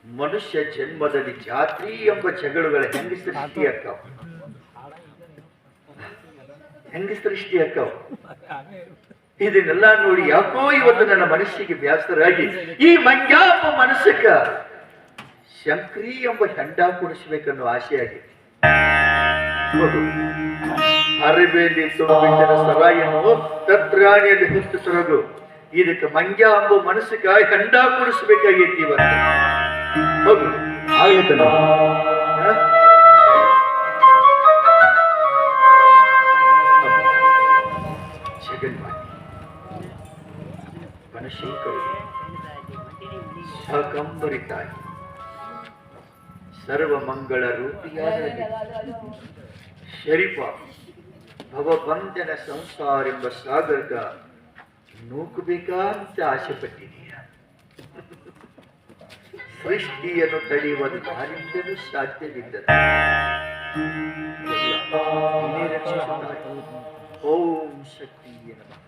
ಮನುಷ್ಯ ಜನ್ಮದಲ್ಲಿ ಜಾತಿ ಎಂಬ ಜಗಳುಗಳ ಹೆಂಗ ಸೃಷ್ಟಿ ಅಕ್ಕವ ಇದನ್ನೆಲ್ಲ ನೋಡಿ ಯಾಕೋ ಇವತ್ತು ನನ್ನ ಮನಸ್ಸಿಗೆ ಬ್ಯಾಸರಾಗಿ ಈ ಮಂಗ್ಯಾಪ ಮನಸ್ಸಕ್ಕ ಶಂಕರಿ ಎಂಬ ಹೆಂಡ ಕುಡಿಸ್ಬೇಕನ್ನೋ ಆಸೆಯಾಗಿದೆ. ಅರಿವೆಯಲ್ಲಿ ತುಂಬಿದ ಸರಾಯನ್ನು ತತ್ರಾಣಿಯಲ್ಲಿ ಹುಟ್ಟು ತೊರಗು ಇದಕ್ಕೆ ಮಂಗ್ಯ ಎಂಬ ಮನಸ್ಸಿಗೆ ಹೆಂಡ ಕುಡಿಸ್ಬೇಕಾಗೈತಿ ಇವತ್ತು. ಹೋಗು ಆಯ್ತು ಬನಶಂಕರಿ ಶಾಕಂಬರಿ ತಾಯಿ ಸರ್ವಮಂಗಳ ರೂಪಿಯಾದ ಶರೀಫ ಭವಬಂಧನ ಸಂಸಾರ ಎಂಬ ಸಾಗರದ ನೂಕಬೇಕಂತ ಆಸೆ ಪಟ್ಟಿದೀಯ. ಸೃಷ್ಟಿಯನ್ನು ತಡೆಯುವುದು ಯಾರಿಂದಲೂ ಸಾಧ್ಯವಿದ್ದ. ಓಂ ಶಕ್ತಿಯ ನಮಃ.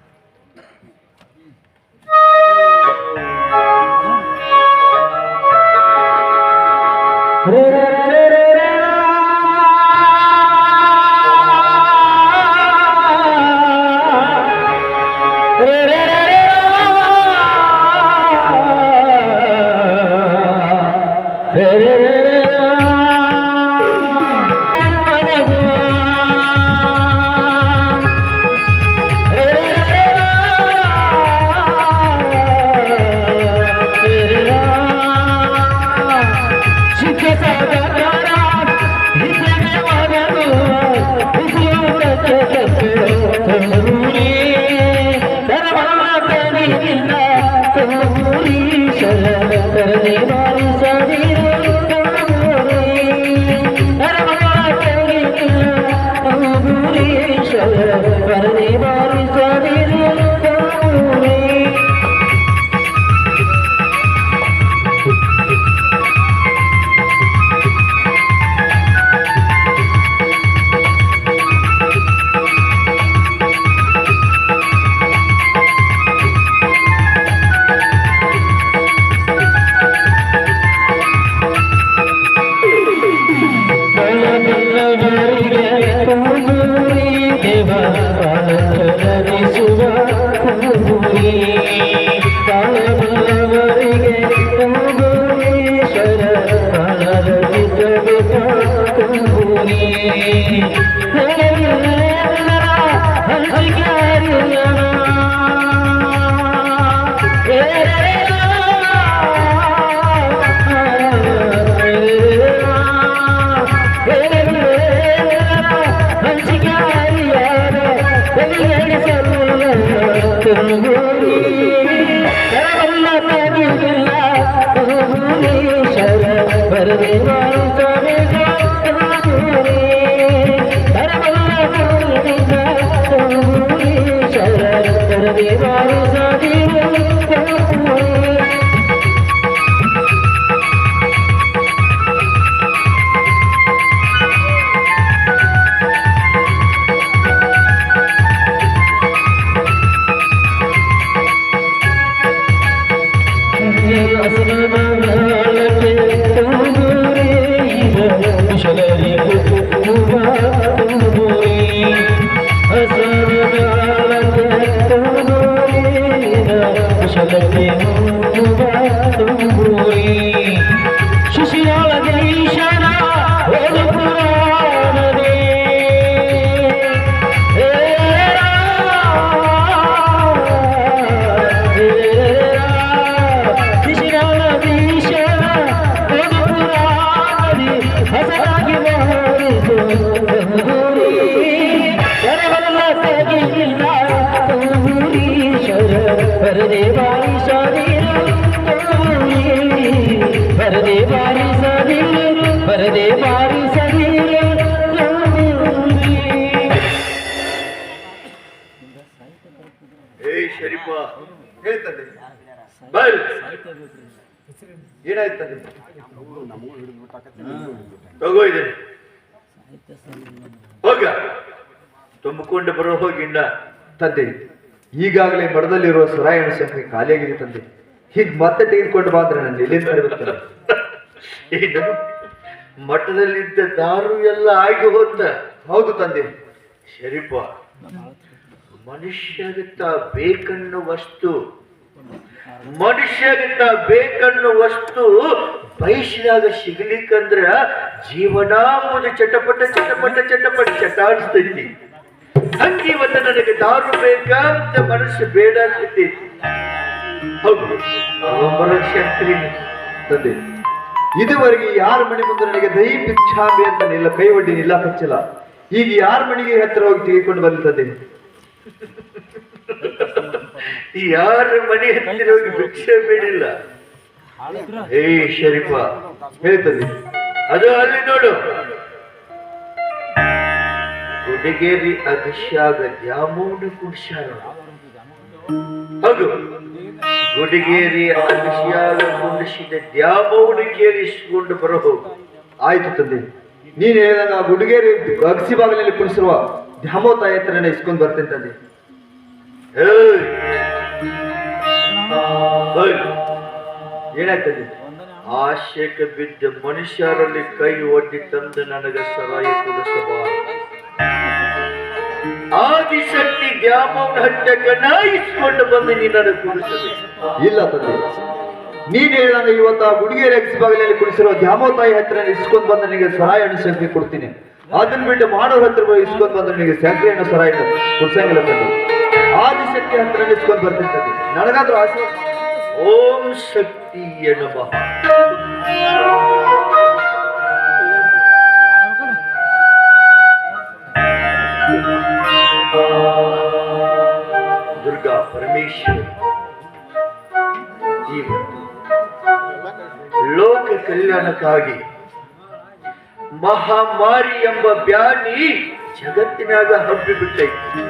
ತುಂಬಿಕೊಂಡು ಬರೋ ಹೋಗಿಂದ ತಂದೆ ಈಗಾಗಲೇ ಮಠದಲ್ಲಿರುವ ಸುರಾಯಣ ಶಂಕರಿ ಖಾಲಿಯಾಗಿದೆ ತಂದೆ. ಹೀಗೆ ಮತ್ತೆ ತೆಗೆದುಕೊಂಡು ಬಾ ಅಂದ್ರೆ ನಾನು ಎಲ್ಲಿಂದ ಬರುತ್ತಲ್ಲ. ಏನು ಮಠದಲ್ಲಿದ್ದ ದಾರು ಎಲ್ಲ ಆಗಿ ಹೋತ? ಹೌದು ತಂದೆ. ಶರೀಫ, ಮನುಷ್ಯಗಿಂತ ಬೇಕನ್ನು ವಸ್ತು ಬಯಸಿದಾಗ ಸಿಗ್ಲಿಕ್ಕಂದ್ರ ಜೀವನ ಒಂದು ಚಟಪಟ ಚಟಾಡಿಸ್ತೈತಿ. ಹಂಗೆ ಇವತ್ತು ನನಗೆ ದಾರು ಬೇಕಂತ ಮನಸ್ಸು ಬೇಡ ಆಗ್ತೈತಿ. ಹೌದು, ತಂದೆ, ಇದುವರೆಗೆ ಯಾರ ಮನೆ ಮುಂದೆ ನನಗೆ ದೈ ಭಿಕ್ಷಾಂಬಿ ಅಂತ ನಿಲ್ಲ ಕೈ ಒಡ್ಡಿ ನಿಲ್ಲ ಹಚ್ಚಿಲ್ಲ. ಈಗ ಯಾರ ಮನೆಗೆ ಹತ್ತಿರ ಹೋಗಿ ತೆಗೆದುಕೊಂಡು ಬರ್ತದೆ? ಯಾರ ಮನೆ ಹತ್ತಿರ ಹೋಗಿ ಭಿಕ್ಷೆ ಬೇಡಿಲ್ಲ. ಏ ಶರೀಫ, ಹೇಳ್ತದೆ ಅದು ಅಲ್ಲಿ ನೋಡು, ಗುಡಿಗೇರಿ ಅಭಿಷಾಗ ದ್ಯಾಮೋನ ಕುಡಿಸ್ಯಾರ. ಹೌದು, ಗುಡಿಗೇರಿ ಅಭಿಷಾಗ ಕುಡಿಸಿದ ದ್ಯಾಮೋನ ಕೇಳಿಸಿಕೊಂಡು ಬರಬಹುದು. ಆಯ್ತು ತಂದೆ, ನೀನು ಹೇಳಿದಾಗ ಗುಡಿಗೇರಿ ಅಗಸಿ ಬಾಗಿಲಲ್ಲಿ ಕುಣಿಸಿರುವ ದ್ಯಾಮೋ ತಾಯಿ ಹತ್ರನೇ ಇಸ್ಕೊಂಡು ಬರ್ತೇನೆ ತಂದೆ. ಏನಾಯ್ತದೆ? ಆಶೆಗೆ ಬಿದ್ದ ಮನುಷ್ಯರಲ್ಲಿ ಕೈ ಒಡ್ಡಿ ತಂದು ನನಗೆ ಸರಾಯಿ ಕುಡಿಸಬಾರದು. ಆದಿಶಕ್ತಿ ದ್ಯಾಮವ್ವನ ಹಟ್ಟಕ್ಕೆ ಇಸ್ಕೊಂಡು ಬಂದು ನೀನು ಕುಡಿಸಬೇಕು. ಇಲ್ಲ ತಂದೆ, ನೀನ್ ಹೇಳಿದಾಗ ಇವತ್ತು ಆ ಗುಡಿಗೇರಿ ಅಗಸಿ ಬಾಗಿಲಲ್ಲಿ ಕುಣಿಸಿರುವ ದ್ಯಾಮೋ ತಾಯಿ ಹತ್ರ ಇಸ್ಕೊಂಡು ಬಂದು ನಿನಗೆ ಸರಾಯಿ ಹಣ್ಣು ಸಂಖ್ಯೆ ಕೊಡ್ತೀನಿ. ಅದನ್ನ ಬಿಟ್ಟು ಮಾಡೋರ ಹತ್ರ ಇಸ್ಕೊಂಡು ಬಂದ್ರೆ ನಿನಗೆ ಸಕ್ಕರೆ ಹಣ್ಣು ಸರಾಯಿ ಕುಡ್ಸಂಗಿಲ್ಲ ತಂದೆ. ಆದಿಶಕ್ತಿ ಹತ್ರ ಇಸ್ಕೊಂಡು ಬರ್ತಿರ್ತದೆ. ನನಗಾದ್ರೂ ಆಸೆ. ಓಂ ಶಕ್ತಿಯ ನಮಃ. ದುರ್ಗಾ ಪರಮೇಶ್ವರಿ, ಇವತ್ತು ಲೋಕ ಕಲ್ಯಾಣಕ್ಕಾಗಿ ಮಹಾಮಾರಿ ಎಂಬ ಬ್ಯಾನಿ ಜಗತ್ತಿನಾಗ ಹಬ್ಬಿಬಿಟ್ಟೈತಿ.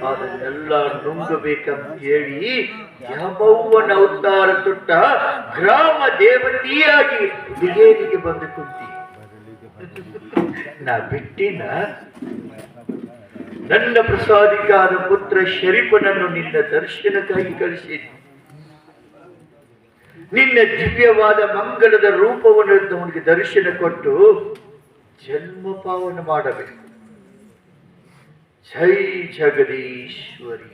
ಅದನ್ನೆಲ್ಲ ನುಂಗಬೇಕಂತ ಹೇಳಿ ದ್ಯಾಮವ್ವನ ಅವತಾರ ತೊಟ್ಟ ಗ್ರಾಮ ದೇವತೆಯಾಗಿ ಹುಡುಗೇರಿಗೆ ಬಂದು ಕುಂತಿ. ನಾ ಬಿಟ್ಟಿನ ನನ್ನ ಪ್ರಸಾದಿಕಾದ ಪುತ್ರ ಶರೀಫನನ್ನು ನಿನ್ನ ದರ್ಶನಕ್ಕಾಗಿ ಕಳಿಸಿದ್ದೆ. ನಿನ್ನ ದಿವ್ಯವಾದ ಮಂಗಳದ ರೂಪವನ್ನು ಅವನಿಗೆ ದರ್ಶನ ಕೊಟ್ಟು ಜನ್ಮ ಪಾವನ ಮಾಡಬೇಕು. ಜೈ ಜಗದೀಶ್ವರಿ.